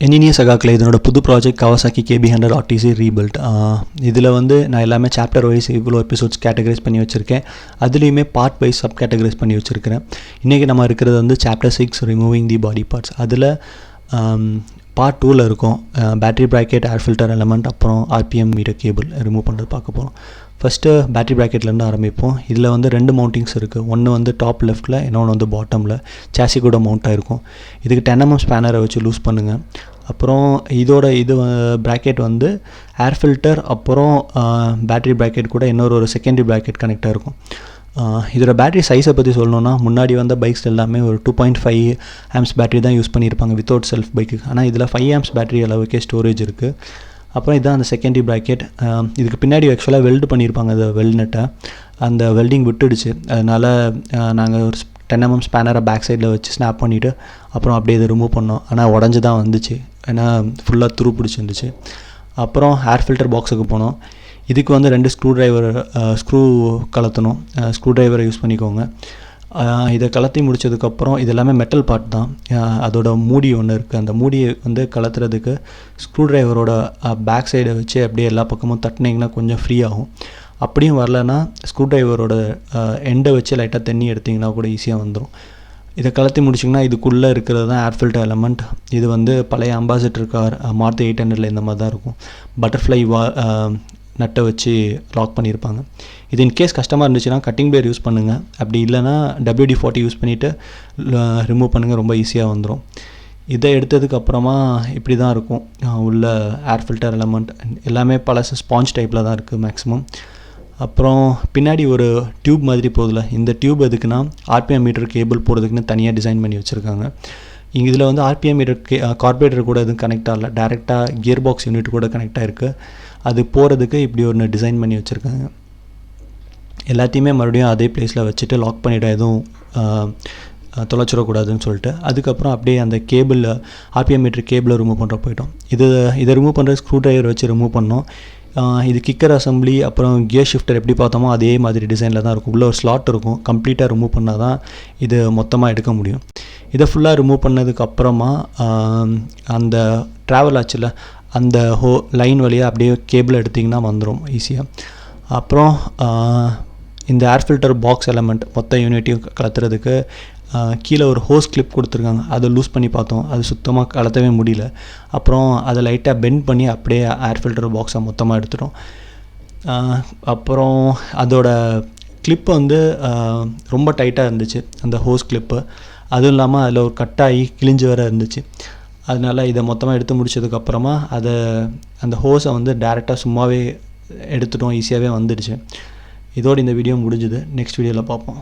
என்னினிய சகாக்களை இதனோட புது project Kawasaki KB100 RTC rebuild. இதில் வந்து நான் எல்லாமே சாப்டர் வைஸ் இவ்வளோ எபிசோட்ஸ் கேட்டகரைஸ் பண்ணி வச்சுருக்கேன். அதுலேயுமே பார்ட் வைஸ் சப் கேட்டகரைஸ் பண்ணி வச்சுருக்கிறேன். இன்றைக்கி நம்ம இருக்கிறது வந்து சாப்டர் 6 ரிமூவிங் தி பாடி பார்ட்ஸ். அதில் பார்ட் 2ல் இருக்கும் battery bracket, air filter element, அப்புறம் RPM மீட்டர் கேபிள் ரிமூவ் பண்ணுறது பார்க்க போகிறோம். ஃபஸ்ட்டு பேட்டரி ப்ராக்கெட்லேருந்து ஆரம்பிப்போம். இதில் வந்து 2 மவுண்டிங்ஸ் இருக்குது. ஒன்று வந்து டாப் லெஃப்ட்டில், இன்னொன்று வந்து பாட்டமில் சேசி கூட மவுண்ட் ஆகிருக்கும். இதுக்கு 10 mm ஸ்பேனரை வச்சு லூஸ் பண்ணுங்கள். அப்புறம் இது ப்ராக்கெட் வந்து ஏர் ஃபில்டர் அப்புறம் பேட்டரி ப்ராக்கெட் கூட ஒரு செகண்டரி ப்ராக்கெட் கனெக்டாக இருக்கும். இதோட பேட்டரி சைஸை பற்றி சொல்லணுன்னா, முன்னாடி வந்த பைக்ஸ் எல்லாமே ஒரு 2.5 amps பேட்டரி தான் யூஸ் பண்ணியிருப்பாங்க வித்தவுட் செல்ஃப் பைக்கு. ஆனால் இதில் 5 amps பேட்டரி அளவுக்கே ஸ்டோரேஜ் இருக்குது. அப்புறம் இதுதான் அந்த செகண்டரி ப்ராக்கெட். இதுக்கு பின்னாடி ஆக்சுவலாக வெல்டு பண்ணியிருப்பாங்க அந்த வெல்நெட்டை. அந்த வெல்டிங் விட்டுடுச்சு. அதனால் நாங்கள் ஒரு 10 mm ஸ்பேனரை பேக் சைடில் வச்சு ஸ்னாப் பண்ணிவிட்டு அப்புறம் அப்படியே இதை ரிமூவ் பண்ணோம். ஆனால் உடஞ்சி தான் வந்துச்சு, ஏன்னா ஃபுல்லாக துரு பிடிச்சிருந்துச்சு. அப்புறம் ஏர் ஃபில்டர் பாக்ஸுக்கு போனோம். இதுக்கு வந்து 2 ஸ்க்ரூ கலத்தணும். ஸ்க்ரூ ட்ரைவரை யூஸ் பண்ணிக்கோங்க. இதை கலத்தி முடித்ததுக்கப்புறம் இது எல்லாமே மெட்டல் பார்ட் தான். அதோட மூடி ஒன்று இருக்குது. அந்த மூடியை வந்து கலத்துறதுக்கு ஸ்க்ரூ ட்ரைவரோட பேக் சைடை வச்சு அப்படியே எல்லா பக்கமும் தட்டினீங்கன்னா கொஞ்சம் ஃப்ரீ ஆகும். அப்படியும் வரலன்னா ஸ்க்ரூ ட்ரைவரோட எண்டை வச்சு லைட்டாக தண்ணி எடுத்திங்கன்னா கூட ஈஸியாக வந்துடும். இதை கலத்தி முடிச்சிங்கன்னா இதுக்குள்ளே இருக்கிறது தான் ஏர் ஃபில்டர் எலமெண்ட். இது வந்து பழைய அம்பாசிடர் கார் மாருதி 800 இந்த மாதிரி தான் இருக்கும். பட்டர்ஃப்ளை நட்டை வச்சு லாக் பண்ணியிருப்பாங்க. இது இன்கேஸ் கஷ்டமாக இருந்துச்சுன்னா கட்டிங் பிளேயர் யூஸ் பண்ணுங்கள். அப்படி இல்லைனா WD-40 யூஸ் பண்ணிவிட்டு ரிமூவ் பண்ணுங்கள், ரொம்ப ஈஸியாக வந்துடும். இதை எடுத்ததுக்கப்புறமா இப்படி தான் இருக்கும் உள்ள ஏர் ஃபில்டர் எலமெண்ட். எல்லாமே பழசு ஸ்பாஞ்ச் டைப்பில் தான் இருக்குது மேக்ஸிமம். அப்புறம் பின்னாடி ஒரு டியூப் மாதிரி போதில்ல, இந்த டியூப் எதுக்குன்னா RPM மீட்டர் கேபிள் போகிறதுக்குன்னு தனியாக டிசைன் பண்ணி வச்சுருக்காங்க. இதில் வந்து RPM மீட்டர் கார்பரேட்டர் கூட எதுவும் கனெக்ட் ஆகல, டேரெக்டாக கியர் பாக்ஸ் யூனிட் கூட கனெக்ட் ஆகிருக்கு. அது போகிறதுக்கு இப்படி ஒன்று டிசைன் பண்ணி வச்சுருக்காங்க. எல்லாத்தையுமே மறுபடியும் அதே பிளேஸில் வச்சுட்டு லாக் பண்ணிவிட, எதுவும் தொலைச்சிடக்கூடாதுன்னு சொல்லிட்டு அதுக்கப்புறம் அப்படியே அந்த கேபிள் RPM மீட்டர் கேபிளை ரிமூவ் பண்ணுற போயிட்டோம். இதை ரிமூவ் பண்ணுற ஸ்க்ரூ ட்ரைவர் வச்சு ரிமூவ் பண்ணோம். இது கிக்கர் அசம்பிளி அப்புறம் கியர் ஷிஃப்டர் எப்படி பார்த்தோமோ அதே மாதிரி டிசைனில் தான் இருக்கும். உள்ளே ஒரு ஸ்லாட் இருக்கும். கம்ப்ளீட்டாக ரிமூவ் பண்ணால் தான் இது மொத்தமாக எடுக்க முடியும். இதை ஃபுல்லாக ரிமூவ் பண்ணதுக்கப்புறமா அந்த ட்ராவல் ஆச்சுல அந்த லைன் வழியாக அப்படியே கேபிள் எடுத்திங்கன்னா வந்துடும் ஈஸியாக. அப்புறம் இந்த ஏர் ஃபில்டர் பாக்ஸ் எலமெண்ட் மொத்த யூனிட்டையும் கலத்துறதுக்கு கீழே ஒரு ஹோஸ் கிளிப் கொடுத்துருக்காங்க. அதை லூஸ் பண்ணி பார்த்தோம், அது சுத்தமாக கலத்தவே முடியல. அப்புறம் அதை லைட்டாக பெண்ட் பண்ணி அப்படியே ஏர் ஃபில்டர் பாக்ஸை மொத்தமாக எடுத்துட்டோம். அப்புறம் அதோட கிளிப்பு வந்து ரொம்ப டைட்டாக இருந்துச்சு அந்த ஹோஸ் கிளிப்பு. அதுவும் இல்லாமல் அதில் ஒரு கட்டாகி கிழிஞ்சு வர இருந்துச்சு. அதனால் இதை மொத்தமாக எடுத்து முடிச்சதுக்கப்புறமா அந்த ஹோஸை வந்து டேரெக்டாக சும்மாவே எடுத்துட்டோம், ஈஸியாகவே வந்துடுச்சு. இதோடு இந்த வீடியோ முடிஞ்சுது. நெக்ஸ்ட் வீடியோவில் பார்ப்போம்.